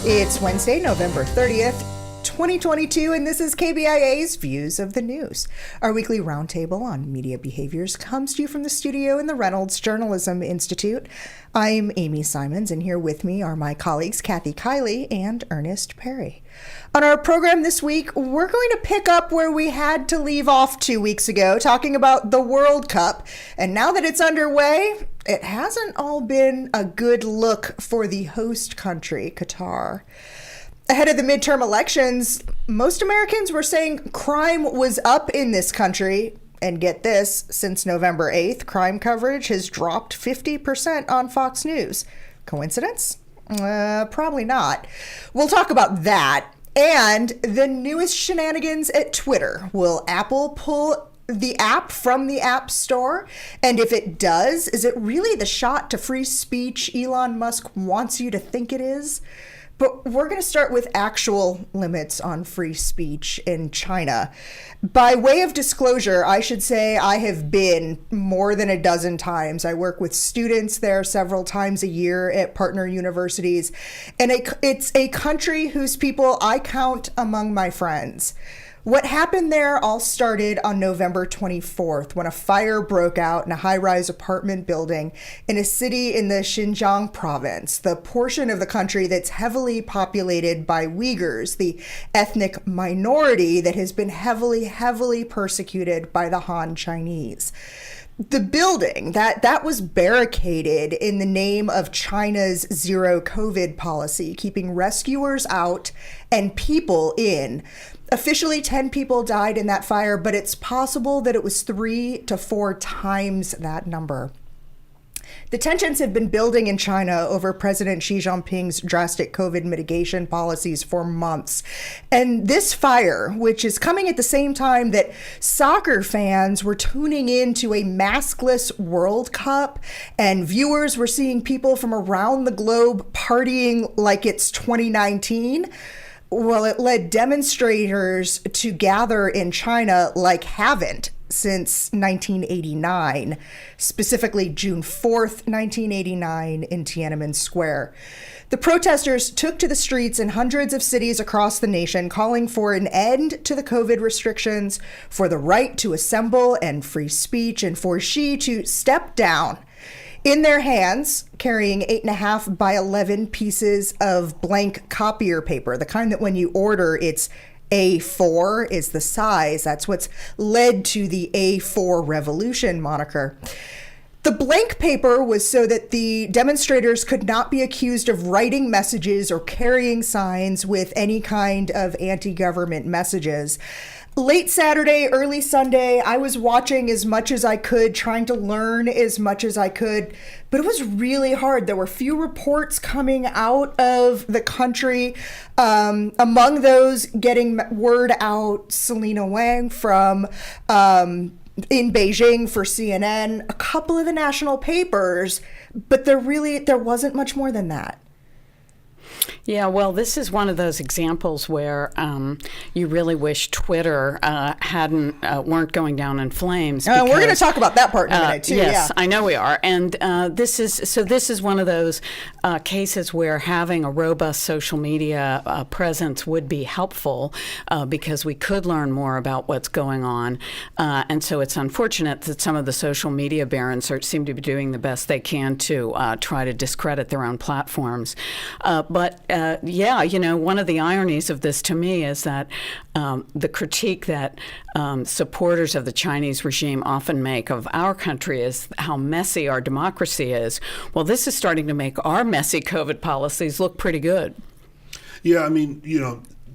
It's Wednesday, November 30th, 2022, and this is KBIA's Views of the News. Our weekly roundtable on media behaviors comes to you from the studio in the Reynolds Journalism Institute. I'm Amy Simons, and here with me are my colleagues Kathy Kiley and Ernest Perry. On our program this week, we're going to pick up where we had to leave off 2 weeks ago, talking about the World Cup. And now that it's underway, it hasn't all been a good look for the host country, Qatar. Ahead of the midterm elections, most Americans were saying crime was up in this country. And get this, since November 8th, crime coverage has dropped 50% on Fox News. Coincidence? Probably not. We'll talk about that. And the newest shenanigans at Twitter. Will Apple pull the app from the App Store? And if it does, is it really the shot to free speech Elon Musk wants you to think it is? But we're going to start with actual limits on free speech in China. By way of disclosure, I should say I have been more than a dozen times. I work with students there several times a year at partner universities. And it's a country whose people I count among my friends. What happened there all started on November 24th when a fire broke out in a high-rise apartment building in a city in the Xinjiang province, the portion of the country that's heavily populated by Uyghurs, the ethnic minority that has been heavily persecuted by the Han Chinese. The building that was barricaded in the name of China's zero COVID policy, keeping rescuers out and people in. Officially, 10 people died in that fire, but it's possible that it was 3 to 4 times that number. The tensions have been building in China over President Xi Jinping's drastic COVID mitigation policies for months. And this fire, which is coming at the same time that soccer fans were tuning into a maskless World Cup and viewers were seeing people from around the globe partying like it's 2019, well, it led demonstrators to gather in China like haven't since 1989, specifically June 4th, 1989 in Tiananmen Square. The protesters took to the streets in hundreds of cities across the nation, calling for an end to the COVID restrictions, for the right to assemble and free speech, and for Xi to step down. In their hands, carrying 8.5 by 11 pieces of blank copier paper, the kind that when you order, it's A4 is the size. That's what's led to the A4 revolution moniker. The blank paper was so that the demonstrators could not be accused of writing messages or carrying signs with any kind of anti-government messages. Late Saturday, early Sunday, I was watching as much as I could, trying to learn as much as I could, but it was really hard. There were few reports coming out of the country. Among those getting word out, Selena Wang from in Beijing for CNN, a couple of the national papers, but there wasn't much more than that. Yeah, well, this is one of those examples where you really wish Twitter weren't going down in flames. We're going to talk about that part in a minute, too. Yes, yeah. I know we are. And this is one of those cases where having a robust social media presence would be helpful because we could learn more about what's going on. And so it's unfortunate that some of the social media barons seem to be doing the best they can to try to discredit their own platforms. But one of the ironies of this to me is that the critique that supporters of the Chinese regime often make of our country is how messy our democracy is. Well, this is starting to make our messy COVID policies look pretty good. Yeah, I mean,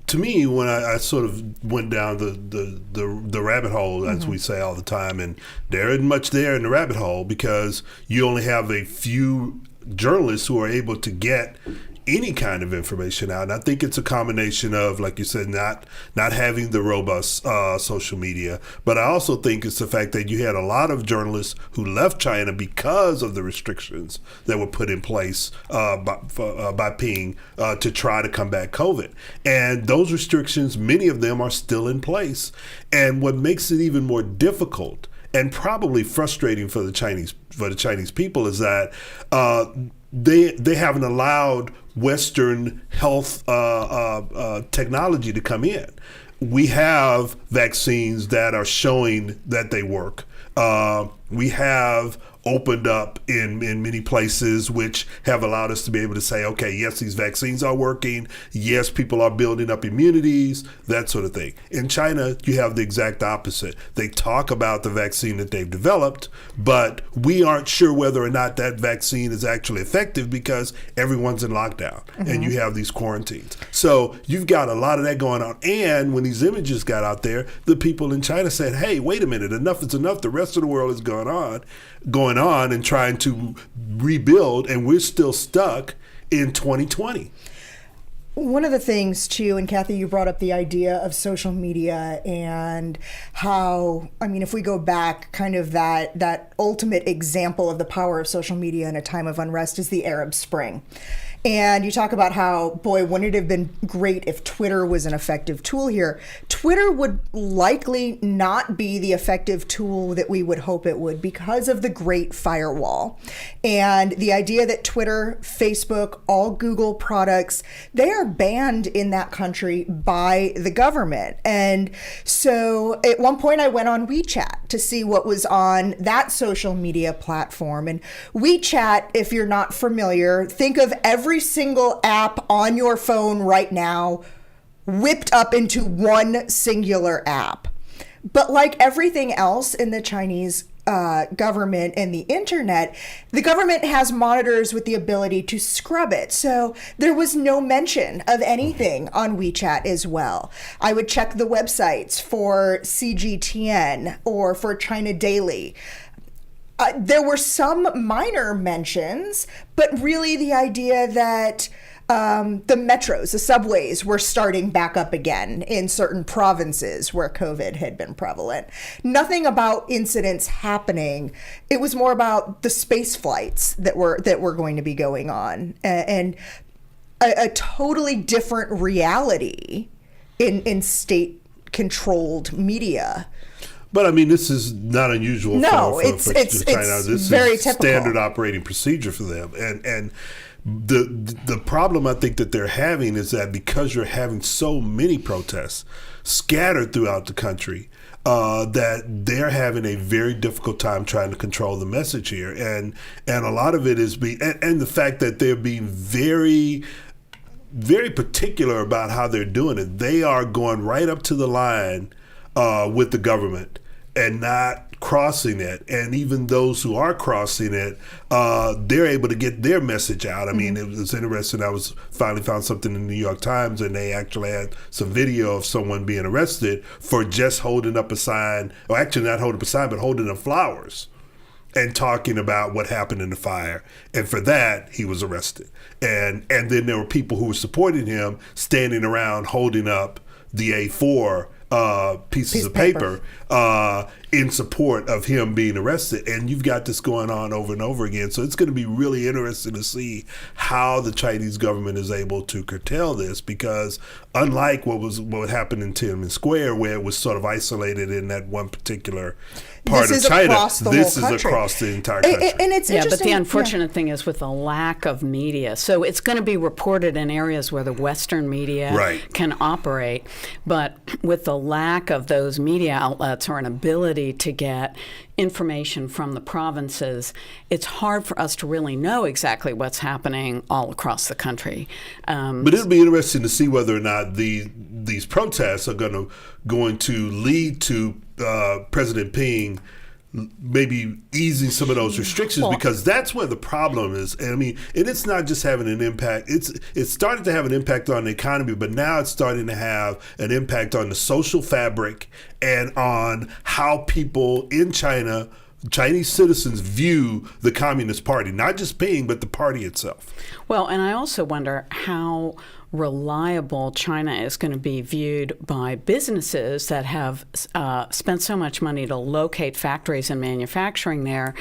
to me, when I sort of went down the rabbit hole, as we say all the time, and there isn't much there in the rabbit hole because you only have a few journalists who are able to get any kind of information out. And I think it's a combination of, like you said, not having the robust social media. But I also think it's the fact that you had a lot of journalists who left China because of the restrictions that were put in place by Ping to try to combat COVID. And those restrictions, many of them are still in place. And what makes it even more difficult and probably frustrating for the Chinese people is that they haven't allowed Western health technology to come in. We have vaccines that are showing that they work. We have opened up in many places, which have allowed us to be able to say, okay, yes, these vaccines are working. Yes, people are building up immunities, that sort of thing. In China, you have the exact opposite. They talk about the vaccine that they've developed, but we aren't sure whether or not that vaccine is actually effective because everyone's in lockdown and you have these quarantines. So you've got a lot of that going on. And when these images got out there, the people in China said, hey, wait a minute, enough is enough. The rest of the world is going on and trying to rebuild, and we're still stuck in 2020. One of the things too, and Kathy, you brought up the idea of social media and how, I mean, if we go back, kind of that ultimate example of the power of social media in a time of unrest is the Arab Spring. And you talk about how, boy, wouldn't it have been great if Twitter was an effective tool here. Twitter would likely not be the effective tool that we would hope it would because of the Great Firewall. And the idea that Twitter, Facebook, all Google products, they are banned in that country by the government. And so at one point I went on WeChat to see what was on that social media platform. And WeChat, if you're not familiar, think of every single app on your phone right now whipped up into one singular app. But like everything else in the Chinese government and the internet, the government has monitors with the ability to scrub it. So there was no mention of anything on WeChat as well. I would check the websites for CGTN or for China Daily. There were some minor mentions, but really the idea that the metros, the subways were starting back up again in certain provinces where COVID had been prevalent. Nothing about incidents happening. It was more about the space flights that were going to be going on, and a totally different reality in state-controlled media. But I mean, this is not unusual for China. It's This very is typical. Standard operating procedure for them. And the problem I think that they're having is that because you're having so many protests scattered throughout the country, that they're having a very difficult time trying to control the message here. And a lot of it is and the fact that they're being very, very particular about how they're doing it. They are going right up to the line with the government and not crossing it. And even those who are crossing it, they're able to get their message out. I mean, it was interesting. I finally found something in the New York Times, and they actually had some video of someone being arrested for just holding up a sign, or actually not holding up a sign, but holding up flowers and talking about what happened in the fire. And for that, he was arrested. And then there were people who were supporting him standing around holding up the A4 pieces of paper in support of him being arrested. And you've got this going on over and over again. So it's going to be really interesting to see how the Chinese government is able to curtail this, because unlike what happened in Tiananmen Square, where it was sort of isolated in that one particular part of China, this is across the entire country. And it's but the unfortunate thing is with the lack of media. So it's going to be reported in areas where the Western media can operate, but with the lack of those media outlets or an ability to get information from the provinces, it's hard for us to really know exactly what's happening all across the country. But it'll be interesting to see whether or not these protests are going to lead to President Ping maybe easing some of those restrictions, because that's where the problem is. And I mean, and it's not just having an impact. It's starting to have an impact on the economy, but now it's starting to have an impact on the social fabric and on how people in China, Chinese citizens, view the Communist Party, not just Ping, but the party itself. Well, and I also wonder how reliable China is going to be viewed by businesses that have spent so much money to locate factories and manufacturing there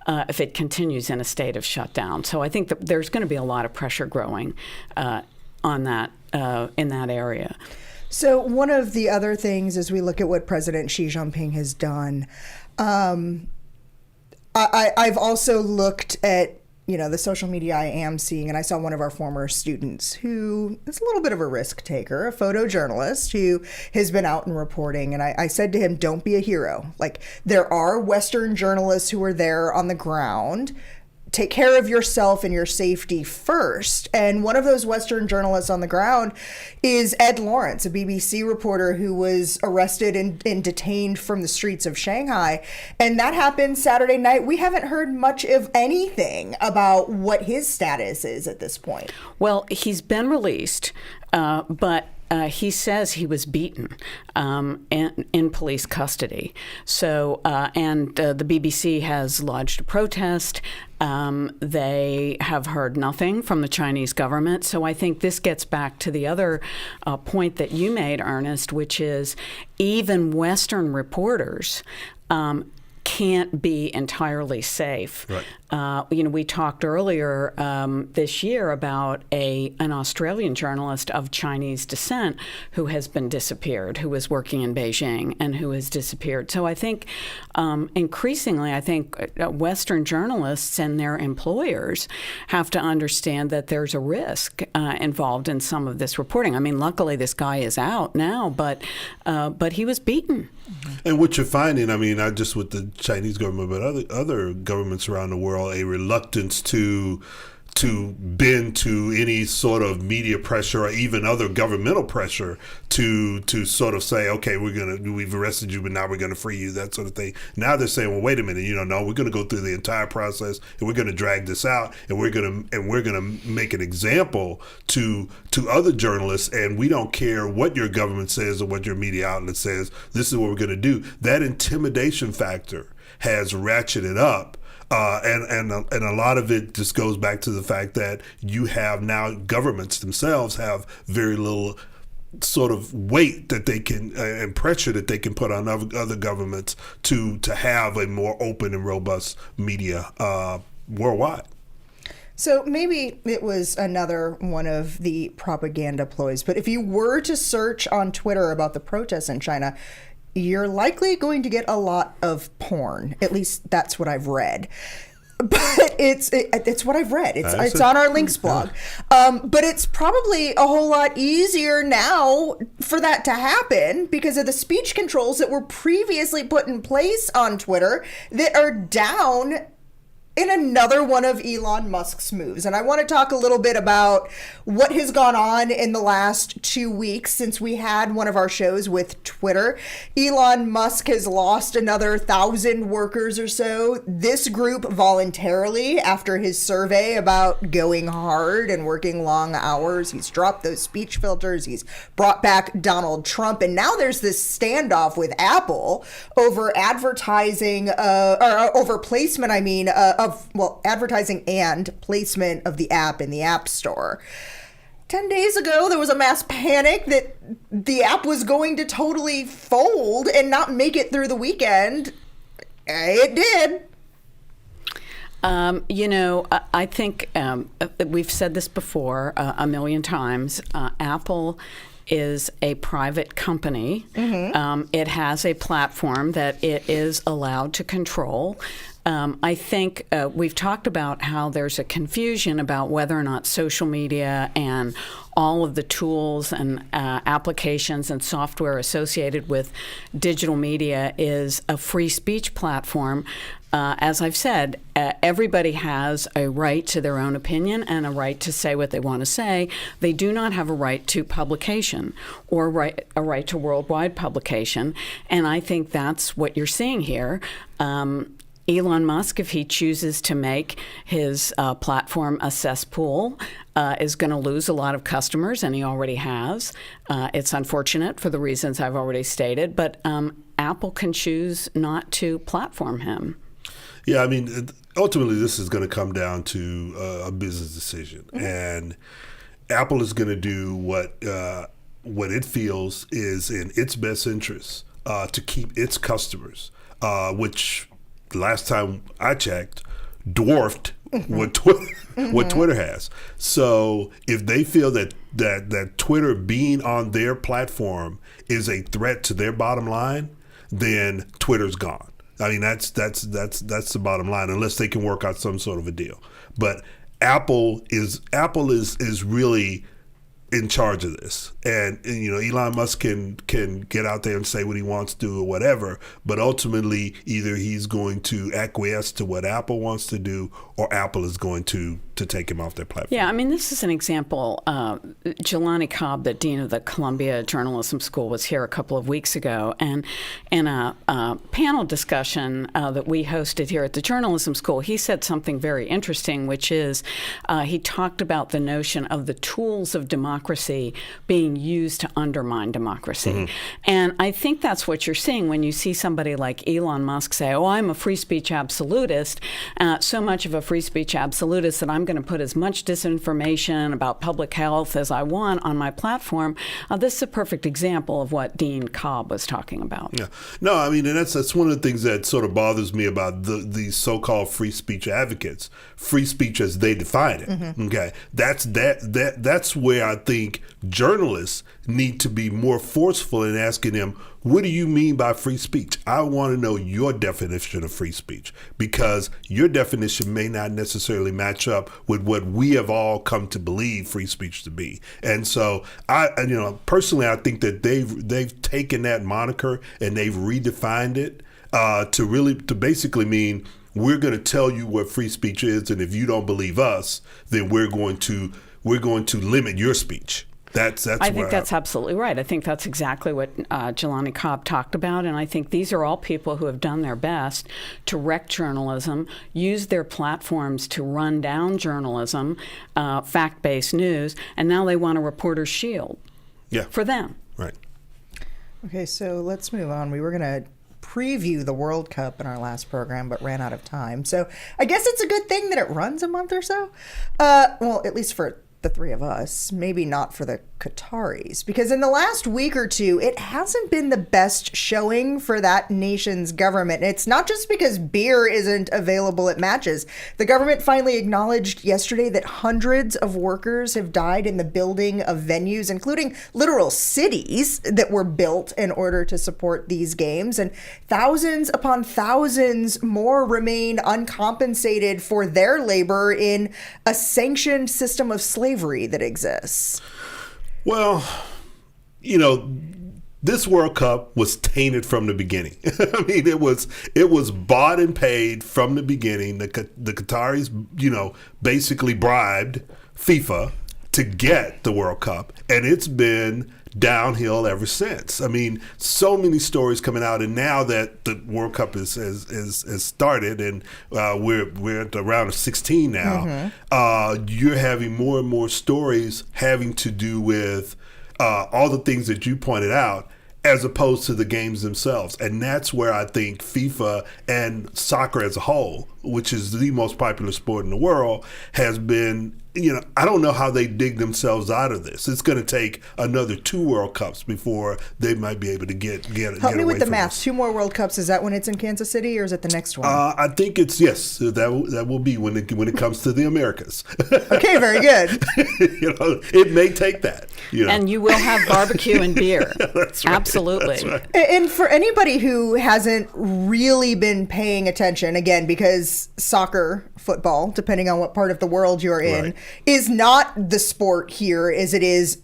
if it continues in a state of shutdown. So I think that there's going to be a lot of pressure growing on that in that area. So one of the other things as we look at what President Xi Jinping has done, I've also looked at, the social media I am seeing, and I saw one of our former students who is a little bit of a risk taker, a photojournalist who has been out and reporting. And I said to him, don't be a hero. Like, there are Western journalists who are there on the ground. Take care of yourself and your safety first. And one of those Western journalists on the ground is Ed Lawrence, a BBC reporter who was arrested and detained from the streets of Shanghai. And that happened Saturday night. We haven't heard much of anything about what his status is at this point. Well, he's been released, but he says he was beaten in police custody. So, and the BBC has lodged a protest. They have heard nothing from the Chinese government. So I think this gets back to the other point that you made, Ernest, which is even Western reporters can't be entirely safe. Right. We talked earlier this year about an Australian journalist of Chinese descent who has been disappeared, who was working in Beijing and who has disappeared. So I think increasingly, Western journalists and their employers have to understand that there's a risk involved in some of this reporting. I mean, luckily this guy is out now, but he was beaten. And what you're finding, not just with the Chinese government, but other governments around the world, a reluctance to bend to any sort of media pressure or even other governmental pressure to sort of say, okay, we've arrested you, but now we're going to free you, that sort of thing. Now they're saying, well, wait a minute, no, we're going to go through the entire process and we're going to drag this out and we're going to make an example to other journalists, and we don't care what your government says or what your media outlet says. This is what we're going to do. That intimidation factor has ratcheted up. And a lot of it just goes back to the fact that you have now governments themselves have very little sort of weight that they can and pressure that they can put on other governments to have a more open and robust media worldwide. So maybe it was another one of the propaganda ploys, but if you were to search on Twitter about the protests in China, you're likely going to get a lot of porn. At least that's what I've read. But it's what I've read. It's on our links blog. But it's probably a whole lot easier now for that to happen because of the speech controls that were previously put in place on Twitter that are down in another one of Elon Musk's moves. And I want to talk a little bit about what has gone on in the last 2 weeks since we had one of our shows with Twitter. Elon Musk has lost another 1,000 workers or so. This group voluntarily, after his survey about going hard and working long hours, he's dropped those speech filters. He's brought back Donald Trump. And now there's this standoff with Apple over advertising, or over placement, advertising and placement of the app in the App Store. 10 days ago, there was a mass panic that the app was going to totally fold and not make it through the weekend. It did. I think we've said this before a million times. Apple is a private company. Mm-hmm. It has a platform that it is allowed to control. I think we've talked about how there's a confusion about whether or not social media and all of the tools and applications and software associated with digital media is a free speech platform. As I've said, everybody has a right to their own opinion and a right to say what they want to say. They do not have a right to publication or a right to worldwide publication. And I think that's what you're seeing here. Elon Musk, if he chooses to make his platform a cesspool, is going to lose a lot of customers, and he already has. It's unfortunate for the reasons I've already stated, but Apple can choose not to platform him. Yeah, ultimately this is going to come down to a business decision, mm-hmm. and Apple is going to do what it feels is in its best interest to keep its customers, which last time I checked, dwarfed mm-hmm. what Twitter has. So if they feel that Twitter being on their platform is a threat to their bottom line, then Twitter's gone. I mean, that's the bottom line, unless they can work out some sort of a deal. But Apple is really in charge of this, and Elon Musk can get out there and say what he wants to or whatever, but ultimately either he's going to acquiesce to what Apple wants to do, or Apple is going to take him off their platform. Yeah, I mean, this is an example. Jelani Cobb, the dean of the Columbia Journalism School, was here a couple of weeks ago, and in a panel discussion that we hosted here at the Journalism School, he said something very interesting, which is he talked about the notion of the tools of democracy being used to undermine democracy. Mm-hmm. And I think that's what you're seeing when you see somebody like Elon Musk say, oh, I'm a free speech absolutist, so much of a free speech absolutist that I'm going to put as much disinformation about public health as I want on my platform. This is a perfect example of what Dean Cobb was talking about. Yeah. No, I mean, and that's one of the things that sort of bothers me about these so-called free speech advocates. Free speech as they define it. Mm-hmm. Okay. That's where I think journalists need to be more forceful in asking them, what do you mean by free speech? I want to know your definition of free speech, because your definition may not necessarily match up with what we have all come to believe free speech to be. And so personally, I think that they've taken that moniker and they've redefined it to basically mean we're going to tell you what free speech is, and if you don't believe us, then we're going to limit your speech. I think that's absolutely right. I think that's exactly what Jelani Cobb talked about, and I think these are all people who have done their best to wreck journalism, use their platforms to run down journalism, fact-based news, and now they want a reporter's shield for them. Right. Okay, so let's move on. We were going to preview the World Cup in our last program, but ran out of time. So I guess it's a good thing that it runs a month or so. Well, at least for the three of us, maybe not for the Qataris, because in the last week or two, it hasn't been the best showing for that nation's government. And it's not just because beer isn't available at matches. The government finally acknowledged yesterday that hundreds of workers have died in the building of venues, including literal cities that were built in order to support these games. And thousands upon thousands more remain uncompensated for their labor in a sanctioned system of slavery that exists. Well, this World Cup was tainted from the beginning. I mean, it was bought and paid from the beginning. The Qataris, basically bribed FIFA to get the World Cup, and it's been downhill ever since. I mean, so many stories coming out, and now that the World Cup has started, and we're at the round of 16 now, you're having more and more stories having to do with all the things that you pointed out, as opposed to the games themselves. And that's where I think FIFA and soccer as a whole, which is the most popular sport in the world, has been, I don't know how they dig themselves out of this. It's going to take another 2 World Cups before they might be able to get Help me with the math. This. 2 more World Cups. Is that when it's in Kansas City, or is it the next one? I think it's, yes, that will be when it comes to the Americas. Okay, very good. It may take that. And you will have barbecue and beer. That's right. Absolutely. That's right. And for anybody who hasn't really been paying attention, again, because soccer, football, depending on what part of the world you're in, right, is not the sport here as it is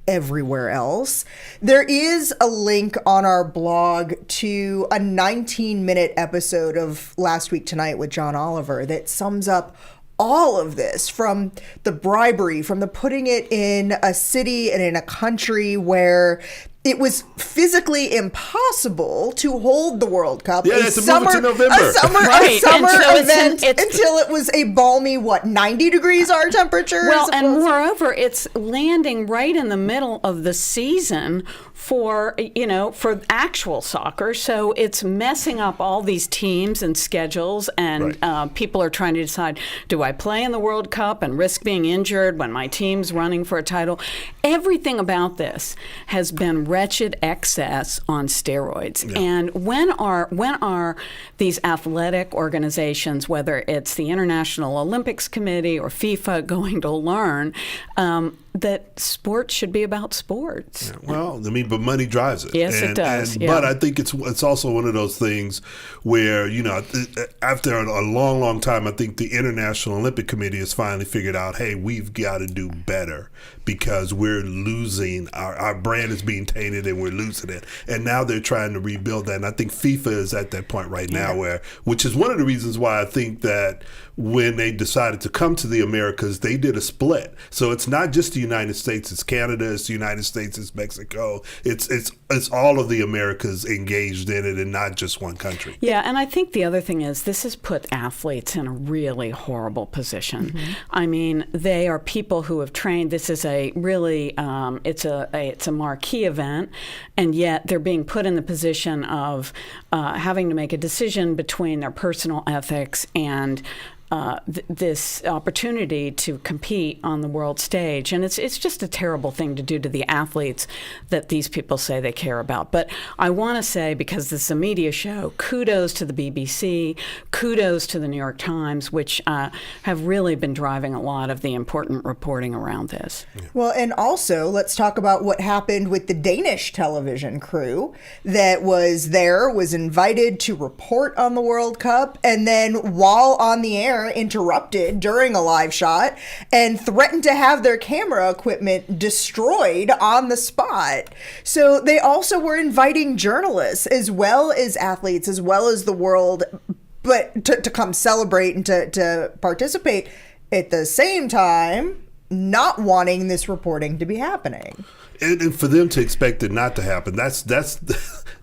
everywhere else. There is a link on our blog to a 19-minute episode of Last Week Tonight with John Oliver that sums up all of this, from the bribery, from the putting it in a city and in a country where it was physically impossible to hold the World Cup. Yeah, it's move it to November. A summer event until it was a balmy, 90 degrees our temperature? Well, and moreover, it's landing right in the middle of the season for actual soccer. So it's messing up all these teams and schedules, and right, people are trying to decide, do I play in the World Cup and risk being injured when my team's running for a title? Everything about this has been wretched excess on steroids. Yeah. And when are these athletic organizations, whether it's the International Olympics Committee or FIFA, going to learn that sports should be about sports. Well, I mean, but money drives it. Yes, it does. But I think it's also one of those things where, after a long, long time, I think the International Olympic Committee has finally figured out, hey, we've got to do better because we're losing, our brand is being tainted and we're losing it. And now they're trying to rebuild that. And I think FIFA is at that point right now which is one of the reasons why I think that when they decided to come to the Americas, they did a split. So it's not just the United States, it's Canada, it's the United States, it's Mexico. It's all of the Americas engaged in it and not just one country. Yeah, and I think the other thing is this has put athletes in a really horrible position. Mm-hmm. I mean, they are people who have trained. This is a really, it's a marquee event, and yet they're being put in the position of having to make a decision between their personal ethics and this opportunity to compete on the world stage. And it's just a terrible thing to do to the athletes that these people say they care about. But I want to say, because this is a media show, kudos to the BBC, kudos to the New York Times, which have really been driving a lot of the important reporting around this. Yeah. Well, and also let's talk about what happened with the Danish television crew that was invited to report on the World Cup, and then while on the air interrupted during a live shot and threatened to have their camera equipment destroyed on the spot. So they also were inviting journalists as well as athletes, as well as the world, but to come celebrate and to participate at the same time, not wanting this reporting to be happening. And for them to expect it not to happen, that's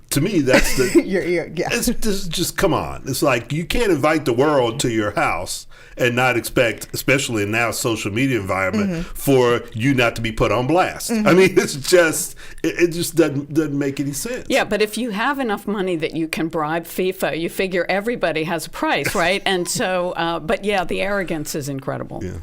to me, that's the. Yeah. It's just come on. It's like you can't invite the world to your house and not expect, especially in now social media environment, for you not to be put on blast. I mean, it just doesn't make any sense. Yeah, but if you have enough money that you can bribe FIFA, you figure everybody has a price, right? And so, but yeah, the arrogance is incredible. Yeah.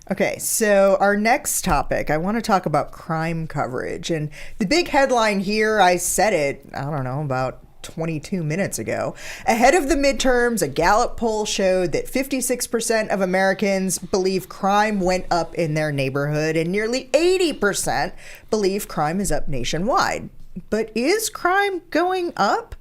Okay, so our next topic, I want to talk about crime coverage. And the big headline here, I said it, I don't know, about 22 minutes ago. Ahead of the midterms, a Gallup poll showed that 56% of Americans believe crime went up in their neighborhood, and nearly 80% believe crime is up nationwide. But is crime going up?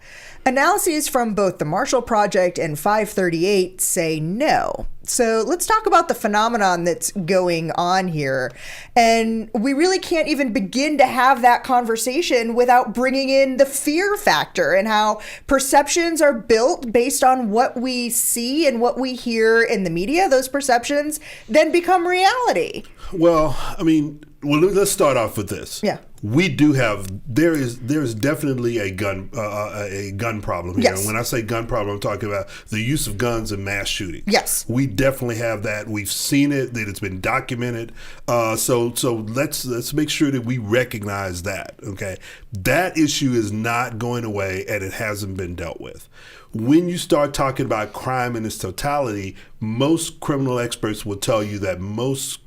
Analyses from both the Marshall Project and 538 say no. So let's talk about the phenomenon that's going on here. And we really can't even begin to have that conversation without bringing in the fear factor and how perceptions are built based on what we see and what we hear in the media. Those perceptions then become reality. Well, I mean, let's start off with this. Yeah. We do have, there is definitely a gun problem here. Yes. And when I say gun problem, I'm talking about the use of guns in mass shootings. Yes. We definitely have that. We've seen it, that it's been documented. So let's make sure that we recognize that, okay? That issue is not going away, and it hasn't been dealt with. When you start talking about crime in its totality, most criminal experts will tell you that most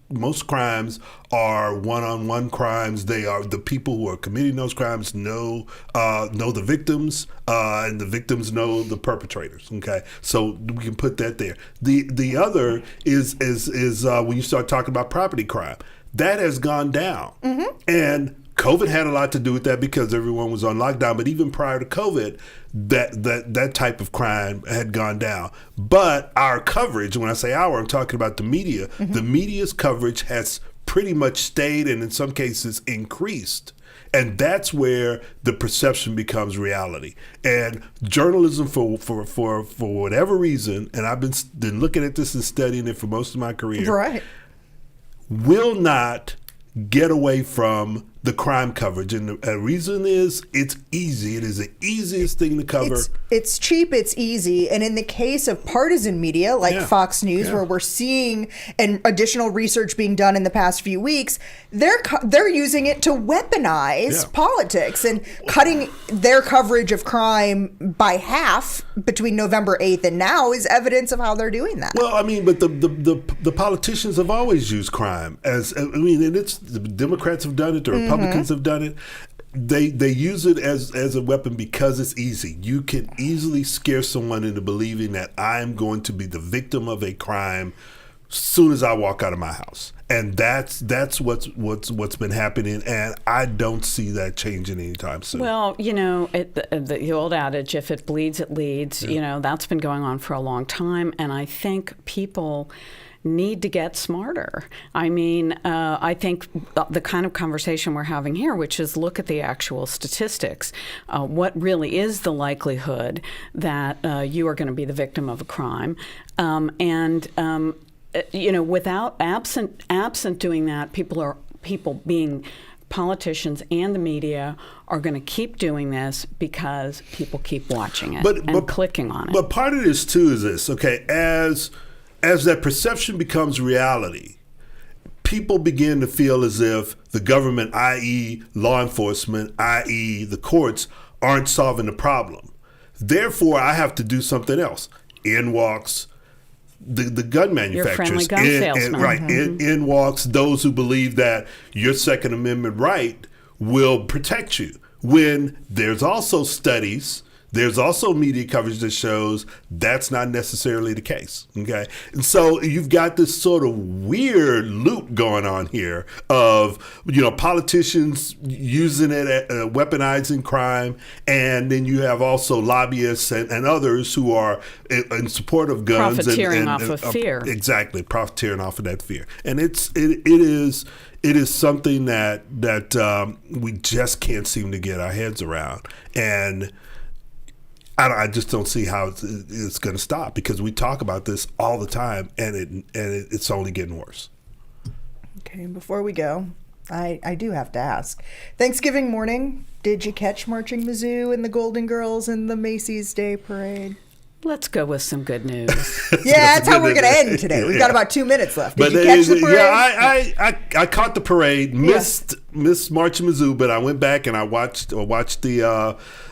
crimes are one-on-one crimes. They are the people who are committing those crimes know the victims, and the victims know the perpetrators. Okay, so we can put that there. The other is when you start talking about property crime, that has gone down, and COVID had a lot to do with that because everyone was on lockdown. But even prior to COVID, that type of crime had gone down. But our coverage, when I say our, I'm talking about the media. The media's coverage has pretty much stayed and in some cases increased. And that's where the perception becomes reality. And journalism, for whatever reason, and I've been looking at this and studying it for most of my career, Right. will not get away from the crime coverage. And the reason is it's easy. It is the easiest thing to cover. It's cheap, it's easy. And in the case of partisan media like Fox News, where we're seeing an additional research being done in the past few weeks, they're using it to weaponize politics and cutting their coverage of crime by half between November 8th and now is evidence of how they're doing that. Well, I mean, but the politicians have always used crime as, I mean, and it's the Democrats have done it, the Republicans have done it. They use it as a weapon because it's easy. You can easily scare someone into believing that I'm going to be the victim of a crime soon as I walk out of my house. And that's what's been happening, and I don't see that changing anytime soon. Well, the old adage, if it bleeds, it leads, that's been going on for a long time. And I think people need to get smarter. I mean, I think the kind of conversation we're having here, which is look at the actual statistics. What really is the likelihood that you are going to be the victim of a crime? Without absent doing that, politicians and the media are going to keep doing this because people keep watching it and clicking on it. But part of this too is this, okay, as that perception becomes reality, people begin to feel as if the government, i.e. law enforcement, i.e. the courts, aren't solving the problem. Therefore, I have to do something else. In walks the gun manufacturers. Your friendly gun salesman. Right. In walks those who believe that your Second Amendment right will protect you. When there's also studies, there's also media coverage that shows that's not necessarily the case. Okay. And so you've got this sort of weird loop going on here of, politicians using it, weaponizing crime. And then you have also lobbyists and others who are in support of guns. Profiteering off of fear. Exactly. Profiteering off of that fear. And it is something that we just can't seem to get our heads around. And I just don't see how it's going to stop, because we talk about this all the time, and it's only getting worse. Okay, before we go, I do have to ask. Thanksgiving morning, did you catch Marching Mizzou and the Golden Girls in the Macy's Day Parade? Let's go with some good news. Yeah, that's how we're going to end today. We've got about 2 minutes left. Did you catch the parade? Yeah, I caught the parade. Missed Marching Mizzou, but I went back and I watched in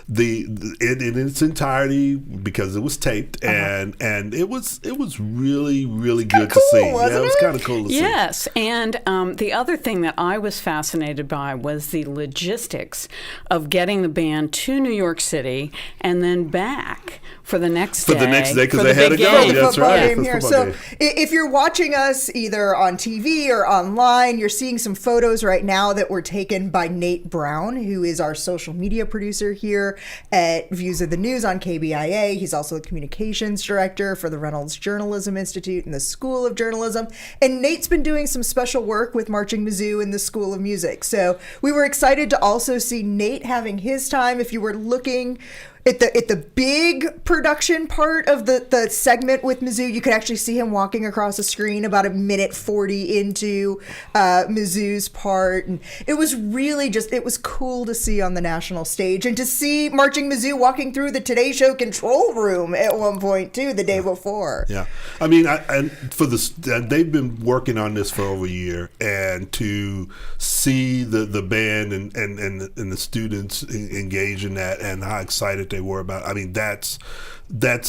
its entirety because it was taped, and it was really, really good to see. Wasn't it was kind of cool to see. Yes, and the other thing that I was fascinated by was the logistics of getting the band to New York City and then back for the next day. Because they had to go. That's right. Game here. So if you're watching us either on TV or online, you're seeing some photos right now that were taken by Nate Brown, who is our social media producer here at Views of the News on KBIA. He's also the communications director for the Reynolds Journalism Institute and the School of Journalism. And Nate's been doing some special work with Marching Mizzou and the School of Music. So we were excited to also see Nate having his time. If you were looking at the big production part of the segment with Mizzou, you could actually see him walking across the screen about a minute 40 into Mizzou's part. And it was really it was cool to see on the national stage, and to see Marching Mizzou walking through the Today Show control room at one point too, the day before. Yeah. I mean, they've been working on this for over a year, and to see the band and the students engage in that and how excited they were about it. I mean, that's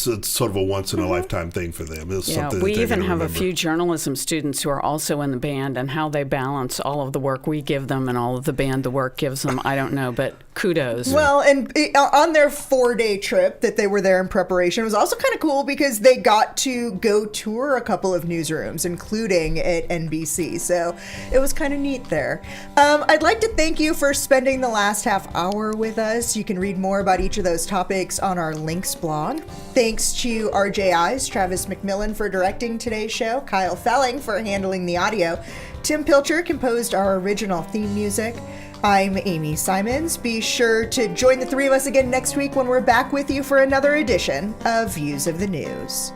a sort of a once in a lifetime thing for them. It's something we that even have remember. a few journalism students who are also in the band, and how they balance all of the work we give them and all of the band the work gives them, I don't know, but kudos. Well, and on their 4-day trip that they were there in preparation, it was also kind of cool because they got to go tour a couple of newsrooms, including at NBC. So it was kind of neat there. I'd like to thank you for spending the last half hour with us. You can read more about each of those topics on our links blog. Thanks to RJI's Travis McMillan for directing today's show, Kyle Felling for handling the audio. Tim Pilcher composed our original theme music. I'm Amy Simons. Be sure to join the three of us again next week when we're back with you for another edition of Views of the News.